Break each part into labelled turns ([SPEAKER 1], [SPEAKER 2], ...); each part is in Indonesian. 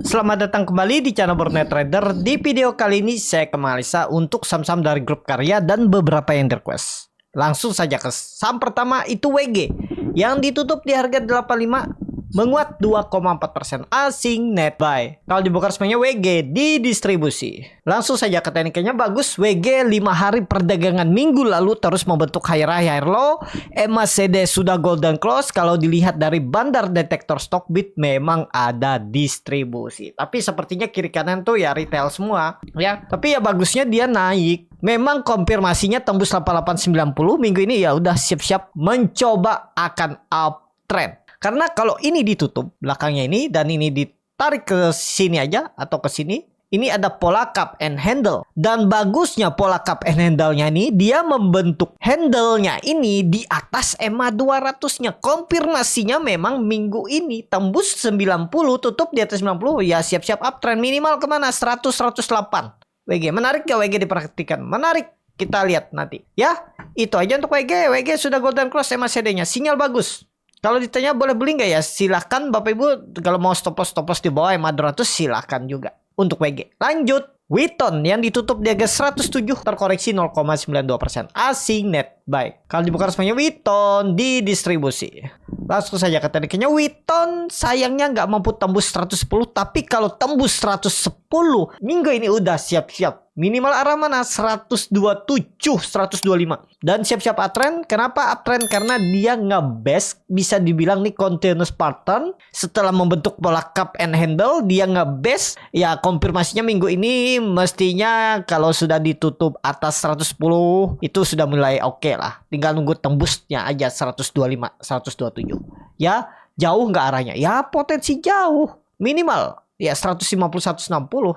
[SPEAKER 1] Selamat datang kembali di channel Bornet Trader. Di video kali ini saya kembali untuk saham-saham dari grup karya dan beberapa yang request. Langsung saja ke saham pertama, itu WG yang ditutup di harga 85, menguat 2,4%, asing net buy. Kalau dibuka resminya WG di distribusi. Langsung saja ke tekniknya, bagus. WG 5 hari perdagangan minggu lalu terus membentuk higher high, higher low. MACD sudah golden close. Kalau dilihat dari bandar detektor Stockbit memang ada distribusi. Tapi sepertinya kiri kanan tuh ya retail semua ya. Tapi ya bagusnya dia naik. Memang konfirmasinya tembus 8890 minggu ini, ya udah siap-siap mencoba akan uptrend. Karena kalau ini ditutup belakangnya ini dan ini ditarik ke sini aja atau ke sini, ini ada pola cup and handle. Dan bagusnya pola cup and handle-nya ini, dia membentuk handle-nya ini di atas EMA 200-nya. Konfirmasinya memang minggu ini tembus 90, tutup di atas 90, ya siap-siap uptrend. Minimal kemana? 100-108. WG, menarik gak WG diperhatikan? Menarik, kita lihat nanti. Ya, itu aja untuk WG. WG sudah golden close MACD-nya, sinyal bagus. Kalau ditanya boleh beli nggak ya, silahkan Bapak Ibu. Kalau mau stop loss di bawah EMA 200 silahkan juga untuk WG. Lanjut, Witon yang ditutup di harga 107, terkoreksi 0,92%, asing net buy. Kalau dibuka resminya Witon di distribusi. Langsung saja ke tekniknya, Witon sayangnya nggak mampu tembus 110, tapi kalau tembus 110 minggu ini udah siap-siap. Minimal arah mana? 127, 125. Dan siap-siap uptrend. Kenapa uptrend? Karena dia nge-base, bisa dibilang nih continuous pattern. Setelah membentuk pola cup and handle, dia nge-base. Ya konfirmasinya minggu ini mestinya kalau sudah ditutup atas 110 itu sudah mulai oke lah. Tinggal nunggu tembusnya aja 125, 127. Ya jauh nggak arahnya? Ya potensi jauh. Minimal ya 150-160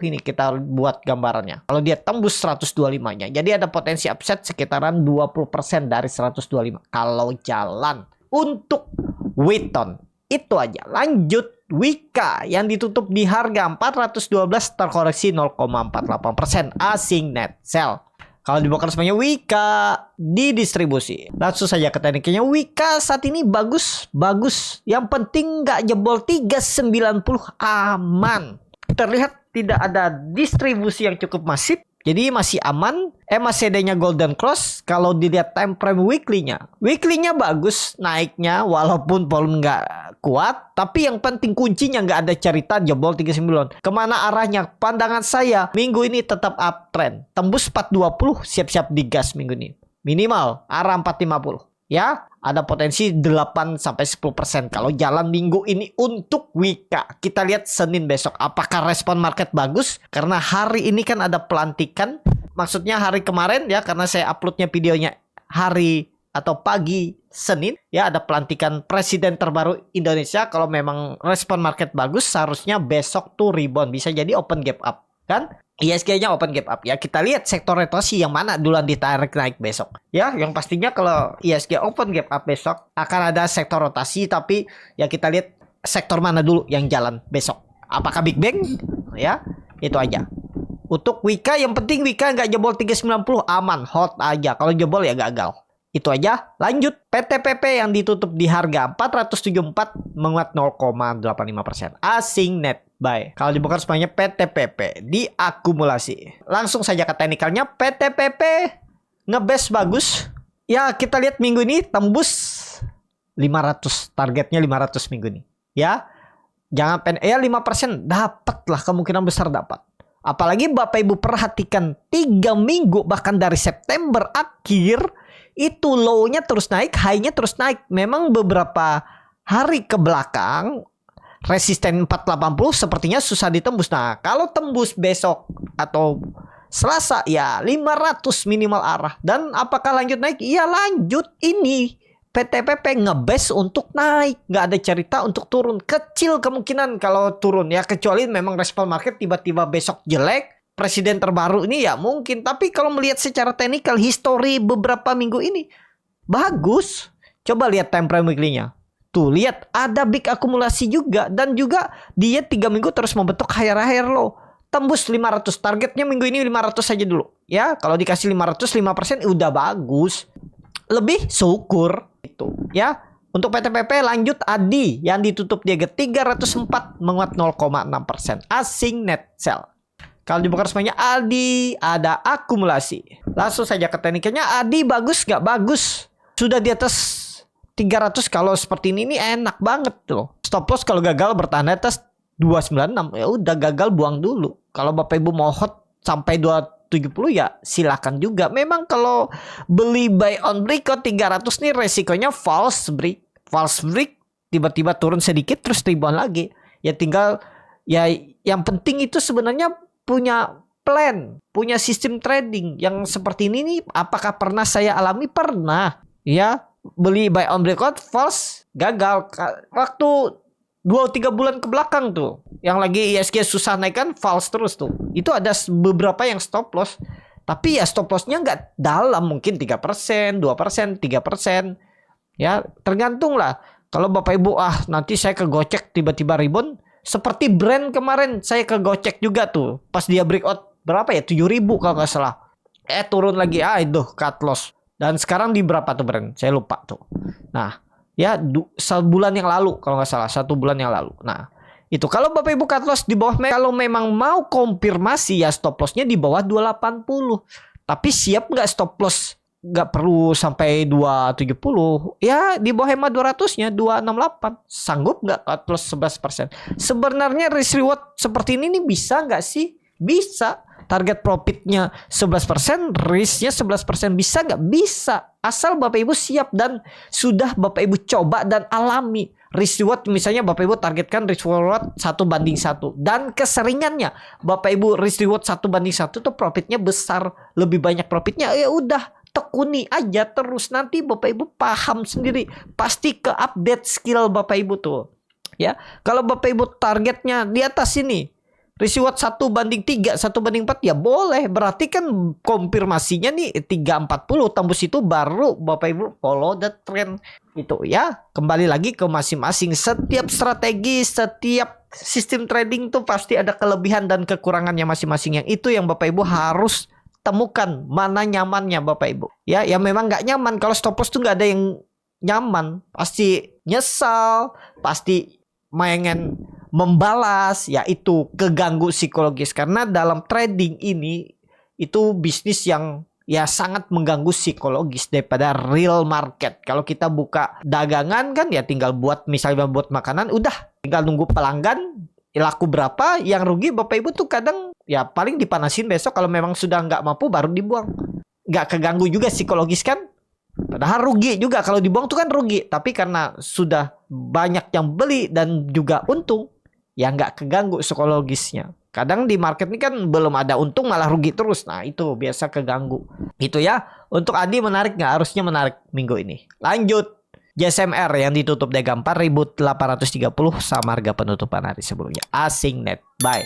[SPEAKER 1] ini kita buat gambarannya. Kalau dia tembus 125-nya. Jadi ada potensi upset sekitaran 20% dari 125. Kalau jalan untuk Witon. Itu aja. Lanjut Wika yang ditutup di harga 412, terkoreksi 0,48%, asing net sell. Kalau dibuka resminya Wika di distribusi. Langsung saja ke tekniknya, Wika saat ini bagus. Yang penting nggak jebol 390, aman. Terlihat tidak ada distribusi yang cukup masif. Jadi masih aman. MACD-nya golden close. Kalau dilihat time frame weekly-nya bagus naiknya walaupun volume nggak kuat. Tapi yang penting kuncinya nggak ada cerita jebol 39. Kemana arahnya? Pandangan saya minggu ini tetap uptrend. Tembus 420, siap-siap digas minggu ini. Minimal arah 450. Ya, ada potensi 8-10% kalau jalan minggu ini untuk Wika. Kita lihat Senin besok apakah respon market bagus, karena hari ini kan ada pelantikan. Maksudnya hari kemarin ya, karena saya uploadnya videonya hari atau pagi Senin ya, ada pelantikan presiden terbaru Indonesia. Kalau memang respon market bagus, seharusnya besok tuh rebound, bisa jadi open gap up kan. ISG-nya open gap up ya. Kita lihat sektor rotasi yang mana duluan ditarik naik besok. Ya, yang pastinya kalau ISG open gap up besok akan ada sektor rotasi, tapi ya kita lihat sektor mana dulu yang jalan besok. Apakah Big Bang? Ya, itu aja. Untuk Wika yang penting Wika nggak jebol 390, aman, hot aja. Kalau jebol ya gagal. Itu aja. Lanjut, PTPP yang ditutup di harga 474, menguat 0,85%, asing net buy. Kalau dibuka semuanya PTPP diakumulasi. Langsung saja ke teknikalnya, PTPP ngebes bagus. Ya kita lihat minggu ini tembus 500, targetnya 500 minggu ini. Ya jangan ya 5% dapat lah, kemungkinan besar dapat. Apalagi Bapak Ibu perhatikan 3 minggu bahkan dari September akhir itu low-nya terus naik, high-nya terus naik. Memang beberapa hari ke belakang resisten 480 sepertinya susah ditembus. Nah, kalau tembus besok atau Selasa ya 500 minimal arah. Dan apakah lanjut naik? Iya lanjut. Ini PTPP ngebes untuk naik. Nggak ada cerita untuk turun. Kecil kemungkinan kalau turun ya. Kecuali memang respon market tiba-tiba besok jelek. Presiden terbaru ini ya mungkin. Tapi kalau melihat secara teknikal history beberapa minggu ini bagus. Coba lihat time frame weekly-nya. Tuh lihat ada big akumulasi juga. Dan juga dia 3 minggu terus membentuk higher low. Tembus 500. Targetnya minggu ini 500 saja dulu. Ya kalau dikasih 500, 5% udah bagus. Lebih syukur. Itu ya. Untuk PTPP lanjut ADI yang ditutup di harga 304 menguat 0,6%. Asing net sell. Kalau di broker semuanya ADI ada akumulasi. Langsung saja ke tekniknya. ADI bagus nggak? Bagus. Sudah di atas 300. Kalau seperti ini enak banget loh. Stop loss kalau gagal bertahan di atas 296. Ya udah gagal buang dulu. Kalau Bapak Ibu mau hot sampai 270 ya silakan juga. Memang kalau beli buy on breakout 300 nih resikonya false break. False break tiba-tiba turun sedikit terus rebound lagi. Ya tinggal ya yang penting itu sebenarnya punya plan, punya sistem trading yang seperti ini nih. Apakah pernah saya alami? Pernah. Ya, beli buy on breakout false gagal. Waktu 2-3 bulan ke belakang tuh yang lagi ISG susah naik kan false terus tuh. Itu ada beberapa yang stop loss. Tapi ya stop lossnya nggak dalam, mungkin 3%, 2%, 3%. Ya tergantung lah. Kalau Bapak Ibu nanti saya kegocek tiba-tiba rebound. Seperti brand kemarin saya kegocek juga tuh. Pas dia breakout berapa ya? 7.000 kalau nggak salah. Turun lagi. Itu cut loss. Dan sekarang di berapa tuh brand? Saya lupa tuh. Nah ya sebulan yang lalu kalau nggak salah, 1 bulan yang lalu. Nah itu kalau Bapak Ibu cut loss di bawah, kalau memang mau konfirmasi ya stop lossnya di bawah 280. Tapi siap nggak stop loss? Nggak perlu sampai 270. Ya di bawah hemat 200-nya 268. Sanggup nggak cut loss 11%? Sebenarnya risk reward seperti ini nih bisa nggak sih? Bisa. Target profitnya 11%, risknya 11%. Bisa nggak? Bisa. Asal Bapak Ibu siap dan sudah Bapak Ibu coba dan alami. Risk reward misalnya Bapak Ibu targetkan risk reward 1:1. Dan keseringannya Bapak Ibu risk reward 1:1 tuh profitnya besar. Lebih banyak profitnya. Ya udah, tekuni aja terus. Nanti Bapak Ibu paham sendiri. Pasti ke update skill Bapak Ibu tuh. Ya, kalau Bapak Ibu targetnya di atas ini, risk reward 1:3, 1:4 ya boleh. Berarti kan konfirmasinya nih 340 tembus itu baru Bapak Ibu follow the trend. Itu ya. Kembali lagi ke masing-masing. Setiap strategi, setiap sistem trading tuh pasti ada kelebihan dan kekurangannya masing-masing. Yang itu yang Bapak Ibu harus temukan mana nyamannya Bapak Ibu. Ya, yang memang nggak nyaman. Kalau stop loss tuh nggak ada yang nyaman. Pasti nyesal, pasti pengen membalas, ya itu keganggu psikologis. Karena dalam trading ini itu bisnis yang ya sangat mengganggu psikologis daripada real market. Kalau kita buka dagangan kan ya tinggal buat, misalnya buat makanan, udah tinggal nunggu pelanggan laku berapa, yang rugi Bapak Ibu tuh kadang ya paling dipanasin besok. Kalau memang sudah nggak mampu baru dibuang. Nggak keganggu juga psikologis kan. Padahal rugi juga kalau dibuang tuh kan rugi. Tapi karena sudah banyak yang beli dan juga untung, ya nggak keganggu psikologisnya. Kadang di market ini kan belum ada untung malah rugi terus. Nah itu biasa keganggu. Itu ya. Untuk Adi menarik nggak? Harusnya menarik minggu ini. Lanjut. JSMR yang ditutup di harga 4.830 sama harga penutupan hari sebelumnya. Asing net buy.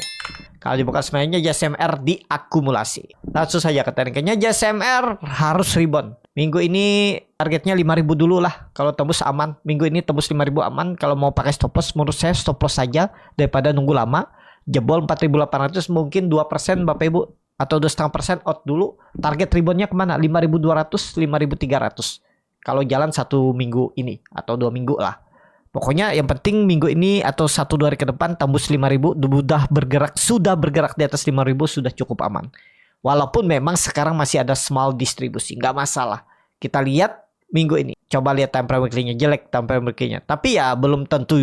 [SPEAKER 1] Kalau dibuka semuanya JSMR diakumulasi. Langsung saja ke tekniknya. JSMR harus rebound. Minggu ini targetnya 5.000 dulu lah. Kalau tembus aman. Minggu ini tembus 5.000 aman. Kalau mau pakai stop loss, menurut saya stop loss saja daripada nunggu lama. Jebol 4.800 mungkin 2% Bapak Ibu atau 2,5% out dulu. Target reboundnya kemana? 5.200, 5.300. Kalau jalan 1 minggu ini atau 2 minggu lah. Pokoknya yang penting minggu ini atau 1-2 hari ke depan tembus 5.000, sudah bergerak di atas 5.000 sudah cukup aman. Walaupun memang sekarang masih ada small distribusi, nggak masalah. Kita lihat minggu ini. Coba lihat time frame weekly-nya, jelek time frame weekly-nya. Tapi ya belum tentu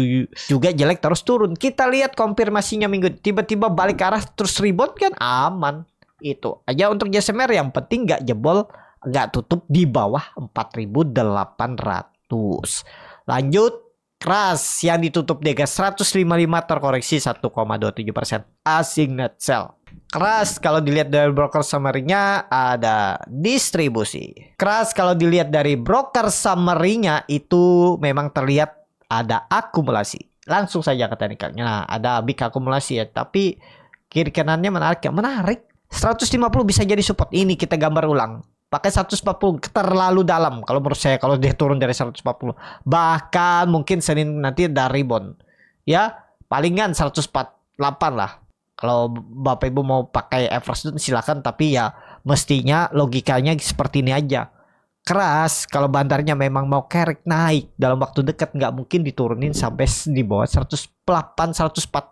[SPEAKER 1] juga jelek terus turun. Kita lihat konfirmasinya minggu ini. Tiba-tiba balik ke arah terus rebound kan aman. Itu aja untuk JSMR, yang penting nggak jebol, nggak tutup di bawah 4.800. Lanjut. Keras yang ditutup di harga 155 terkoreksi 1,27%. Asing net sell. Keras kalau dilihat dari broker summary-nya ada distribusi. Keras kalau dilihat dari broker summary-nya itu memang terlihat ada akumulasi. Langsung saja ke teknikalnya. Nah, ada big akumulasi ya, tapi kiri kanannya menarik ya. Menarik. 150 bisa jadi support. Ini kita gambar ulang. Pakai 140 terlalu dalam kalau menurut saya, kalau dia turun dari 140. Bahkan mungkin Senin nanti dari rebound. Ya, palingan 148 lah. Kalau Bapak Ibu mau pakai average itu silakan, tapi ya mestinya logikanya seperti ini aja. keras. Kalau bandarnya memang mau kerek naik dalam waktu dekat, nggak mungkin diturunin sampai di bawah 108, 104.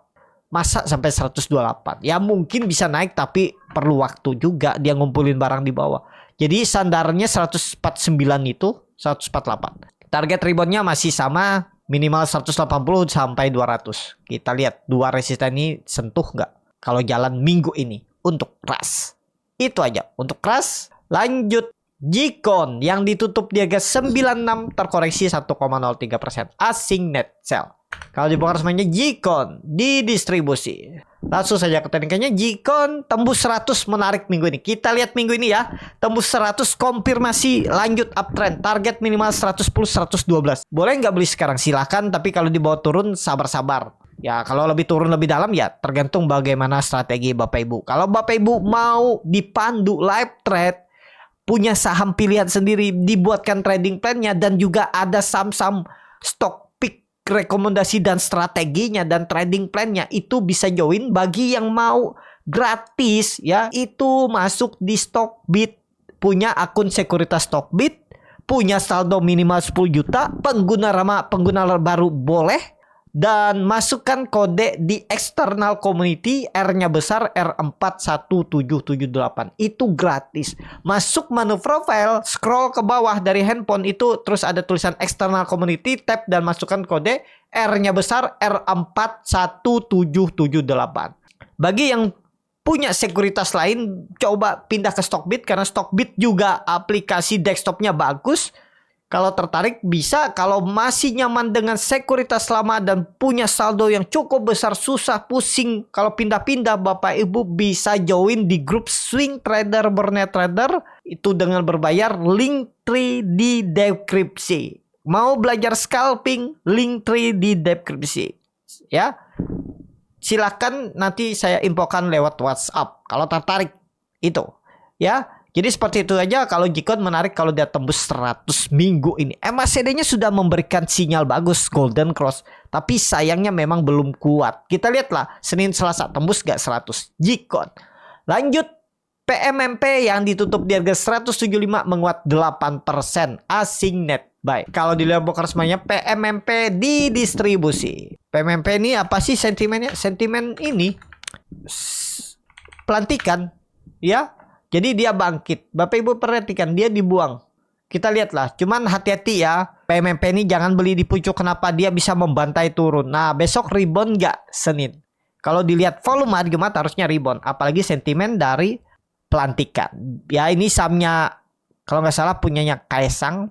[SPEAKER 1] Masa sampai 128? Ya mungkin bisa naik tapi perlu waktu juga dia ngumpulin barang di bawah. Jadi sandarnya 149 itu 148. Target reboundnya masih sama, minimal 180 sampai 200. Kita lihat dua resisten ini sentuh nggak kalau jalan minggu ini untuk keras. Itu aja untuk keras. Lanjut Gcon yang ditutup di harga 96 terkoreksi 1,03%. Asing net sell. Kalau dibongkar semuanya Gcon didistribusi. Langsung saja ke tekniknya. Gcon tembus 100 menarik minggu ini. Kita lihat minggu ini ya. Tembus 100 konfirmasi lanjut uptrend. Target minimal 110 112. Boleh nggak beli sekarang? Silahkan. Tapi kalau dibawa turun sabar-sabar. Ya kalau lebih turun lebih dalam ya tergantung bagaimana strategi Bapak Ibu. Kalau Bapak Ibu mau dipandu live trade, punya saham pilihan sendiri, dibuatkan trading plan-nya dan juga ada saham-saham stock rekomendasi dan strateginya dan trading plan-nya, itu bisa join. Bagi yang mau gratis ya, itu masuk di Stockbit, punya akun sekuritas Stockbit, punya saldo minimal 10 juta, pengguna baru boleh, dan masukkan kode di external community, R-nya besar R41778. Itu gratis. Masuk menu profile, scroll ke bawah dari handphone itu, terus ada tulisan external community, tap dan masukkan kode R-nya besar R41778. Bagi yang punya sekuritas lain, coba pindah ke Stockbit karena Stockbit juga aplikasi desktopnya bagus. Kalau tertarik bisa. Kalau masih nyaman dengan sekuritas lama dan punya saldo yang cukup besar, susah pusing kalau pindah-pindah, Bapak Ibu bisa join di grup Swing Trader Bernet Trader itu dengan berbayar. Linktree di deskripsi. Mau belajar scalping, Linktree di deskripsi ya. Silakan nanti saya infokan lewat WhatsApp kalau tertarik itu ya. Jadi seperti itu aja. Kalau Gcon menarik kalau dia tembus 100 minggu ini. MACD-nya sudah memberikan sinyal bagus, golden cross. Tapi sayangnya memang belum kuat. Kita lihatlah Senin Selasa tembus gak 100 Gcon. Lanjut PMMP yang ditutup di harga 175 menguat 8%. Asing net buy. Kalau dilihat bokar semuanya PMMP didistribusi. PMMP ini apa sih sentimennya? Sentimen ini pelantikan ya. Jadi dia bangkit. Bapak Ibu perhatikan, dia dibuang. Kita lihatlah. Cuman hati-hati ya. PMMP ini jangan beli di pucuk. Kenapa? Dia bisa membantai turun. Nah besok rebound nggak Senin? Kalau dilihat volume hari Jumat harusnya rebound. Apalagi sentimen dari pelantikan. Ya ini sahamnya kalau nggak salah punyanya Kaesang.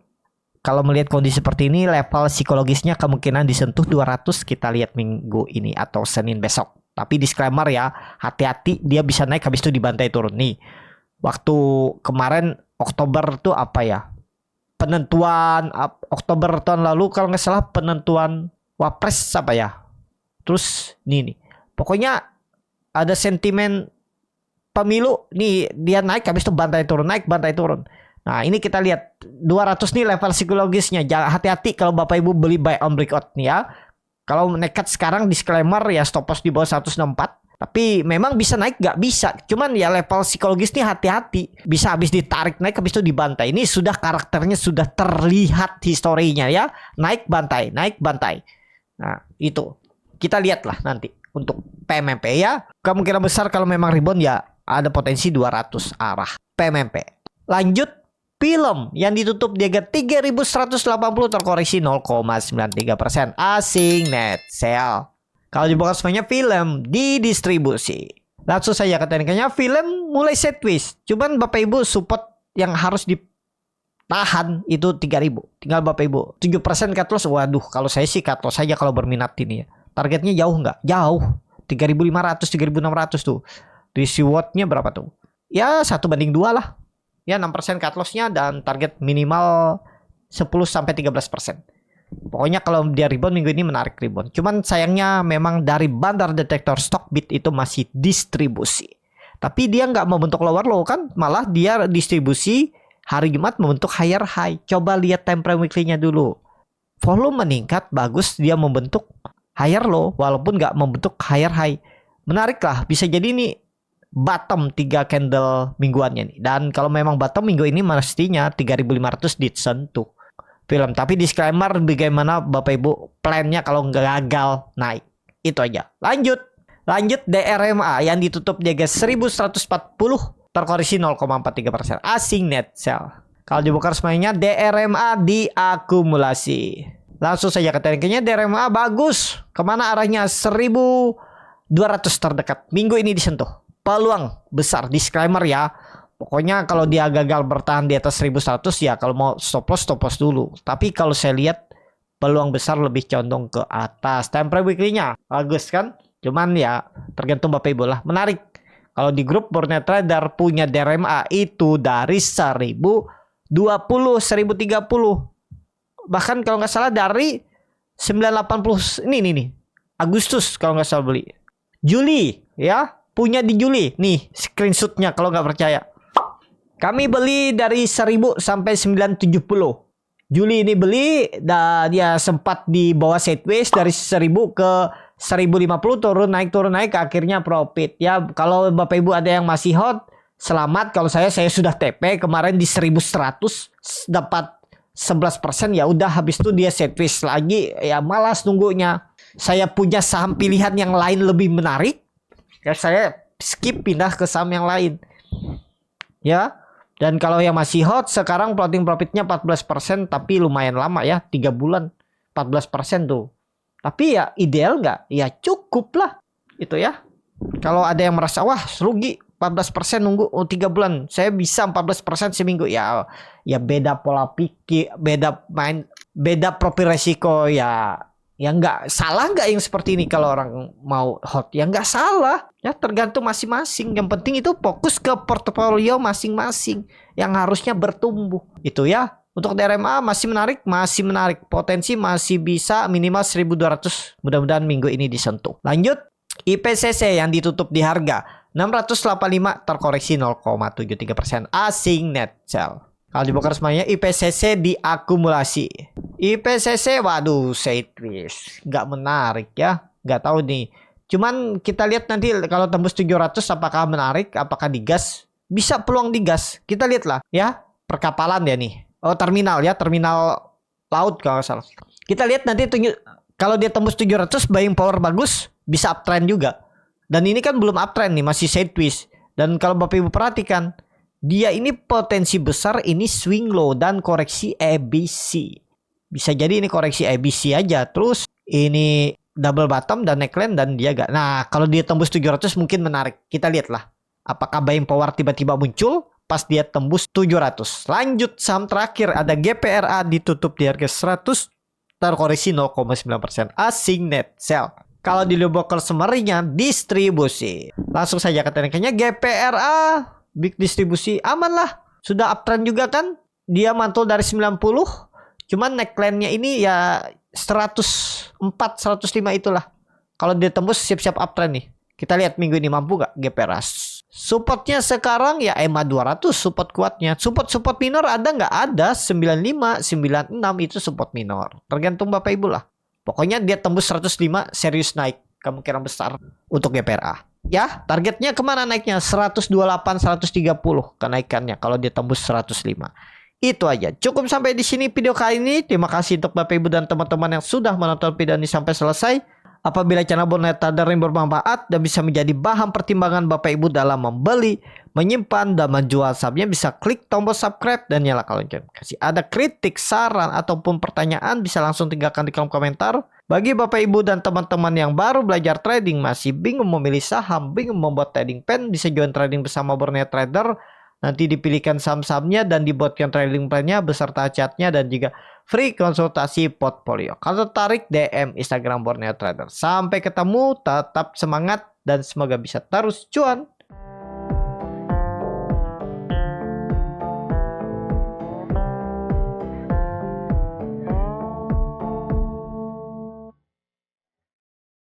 [SPEAKER 1] Kalau melihat kondisi seperti ini, level psikologisnya kemungkinan disentuh 200. Kita lihat minggu ini atau Senin besok. Tapi disclaimer ya. Hati-hati, dia bisa naik habis itu dibantai turun. Nih. Waktu kemarin Oktober tuh apa ya, penentuan Oktober tahun lalu kalau nggak salah penentuan Wapres apa ya. Terus nih pokoknya ada sentimen pemilu nih, dia naik habis itu bantai turun, naik bantai turun. Nah ini kita lihat 200 nih level psikologisnya. Jangan, hati-hati kalau Bapak Ibu beli buy on breakout nih ya. Kalau nekat sekarang disclaimer ya, stop loss di bawah 164. Tapi memang bisa naik gak? Bisa. Cuman ya level psikologis nih hati-hati. Bisa habis ditarik naik habis itu dibantai. Ini sudah karakternya sudah terlihat historinya ya. Naik bantai, naik bantai. Nah itu. Kita lihatlah nanti untuk PMMP ya. Kemungkinan besar kalau memang rebound ya ada potensi 200 arah PMMP. Lanjut film yang ditutup di harga 3.180 terkoreksi 0,93%. Asing net sell. Kalau dibongkar semuanya film didistribusi. Langsung saja ke tekniknya. Film mulai sideways. Cuman Bapak Ibu support yang harus ditahan itu 3.000. Tinggal Bapak Ibu 7% cut loss. Waduh, kalau saya sih cut loss saja kalau berminat ini ya. Targetnya jauh nggak? Jauh. 3.500, 3.600 tuh. Rewardnya berapa tuh? Ya 1/2 lah. Ya 6% cut lossnya dan target minimal 10-13%. Pokoknya kalau dia rebound minggu ini menarik rebound. Cuman sayangnya memang dari bandar detektor Stockbit itu masih distribusi. Tapi dia nggak membentuk lower low kan. Malah dia distribusi hari Jumat membentuk higher high. Coba lihat time frame weekly-nya dulu. Volume meningkat bagus, dia membentuk higher low walaupun nggak membentuk higher high. Menarik lah. Bisa jadi ini bottom 3 candle mingguannya nih. Dan kalau memang bottom minggu ini mestinya 3.500 disentuh film. Tapi disclaimer bagaimana Bapak Ibu plannya kalau gagal naik. Itu aja. Lanjut DRMA yang ditutup di harga 1140 terkoreksi 0,43%. Asing net sell. Kalau dibuka resminya DRMA diakumulasi. Langsung saja ke tekniknya. DRMA bagus. Kemana arahnya? 1200 terdekat. Minggu ini disentuh. Peluang besar. Disclaimer ya. Pokoknya kalau dia gagal bertahan di atas 1100 ya kalau mau stop loss dulu. Tapi kalau saya lihat peluang besar lebih condong ke atas. Time frame weekly-nya bagus kan? Cuman ya tergantung Bapak Ibu lah. Menarik. Kalau di grup Borneo Trader punya DRMA itu dari 1020, 1030. Bahkan kalau nggak salah dari 980 ini Agustus kalau nggak salah beli. Juli ya, punya di Juli. Nih screenshotnya kalau nggak percaya. Kami beli dari 1000 sampai 970. Juli ini beli dan dia sempat di bawah sideways dari 1000 ke 1050 turun naik akhirnya profit. Ya kalau Bapak Ibu ada yang masih hot, selamat. Kalau saya sudah TP kemarin di 1100 dapat 11%, ya udah habis itu dia sideways lagi, ya malas nunggunya. Saya punya saham pilihan yang lain lebih menarik, ya saya skip pindah ke saham yang lain. Ya. Dan kalau yang masih hot sekarang floating profitnya 14%, tapi lumayan lama ya, 3 bulan 14% tuh. Tapi ya ideal nggak? Ya cukup lah. Itu ya. Kalau ada yang merasa wah rugi 14% nunggu 3 bulan, saya bisa 14% seminggu, ya beda pola pikir, beda profil resiko, ya nggak salah nggak yang seperti ini. Kalau orang mau hot ya nggak salah, ya tergantung masing-masing. Yang penting itu fokus ke portofolio masing-masing yang harusnya bertumbuh. Itu ya. Untuk DRMA masih menarik, potensi masih bisa minimal 1200, mudah-mudahan minggu ini disentuh. Lanjut IPCC yang ditutup di harga 685 terkoreksi 0,73%. Asing net sell. Kalau dibuka resminya IPCC diakumulasi. IPCC waduh sideways, nggak menarik ya, nggak tahu nih. Cuman kita lihat nanti kalau tembus 700 apakah menarik, apakah digas. Bisa peluang digas, kita lihat lah ya. Perkapalan ya nih, oh terminal ya, terminal laut kalau nggak salah. Kita lihat nanti kalau dia tembus 700 buying power bagus, bisa uptrend juga. Dan ini kan belum uptrend nih, masih sideways. Dan kalau Bapak Ibu perhatikan, dia ini potensi besar ini swing low dan koreksi ABC. Bisa jadi ini koreksi ABC aja, terus ini double bottom dan neckline dan dia gak. Nah, kalau dia tembus 700 mungkin menarik. Kita lihatlah apakah buying power tiba-tiba muncul pas dia tembus 700. Lanjut saham terakhir ada GPRA ditutup di harga 100 terkoreksi 0,9%. Asing net sell. Kalau di broker summary-nya distribusi. Langsung saja ke tekniknya GPRA big distribusi aman lah. Sudah uptrend juga kan. Dia mantul dari 90. Cuman neckline-nya ini ya 104, 105 itulah. Kalau dia tembus siap-siap uptrend nih. Kita lihat minggu ini mampu gak GPRA. Supportnya sekarang ya EMA 200 support kuatnya. Support minor ada nggak? Ada 95, 96 itu support minor. Tergantung Bapak Ibu lah. Pokoknya dia tembus 105 serius naik. Kemungkinan besar untuk GPRA. Ya targetnya kemana naiknya? 128, 130 kenaikannya kalau dia tembus 105. Itu aja. Cukup sampai di sini video kali ini. Terima kasih untuk Bapak Ibu dan teman-teman yang sudah menonton video ini sampai selesai. Apabila channel Borneo Trader ini bermanfaat dan bisa menjadi bahan pertimbangan Bapak Ibu dalam membeli, menyimpan, dan menjual sahamnya, bisa klik tombol subscribe dan nyalakan lonceng. Kasih ada kritik, saran, ataupun pertanyaan bisa langsung tinggalkan di kolom komentar. Bagi Bapak Ibu dan teman-teman yang baru belajar trading, masih bingung memilih saham, bingung membuat trading plan, bisa join trading bersama Borneo Trader. Nanti dipilihkan saham-sahamnya dan dibuatkan trading plan-nya beserta chatnya dan juga free konsultasi portfolio. Kalau tertarik DM Instagram Borneo Trader. Sampai ketemu, tetap semangat dan semoga bisa terus cuan.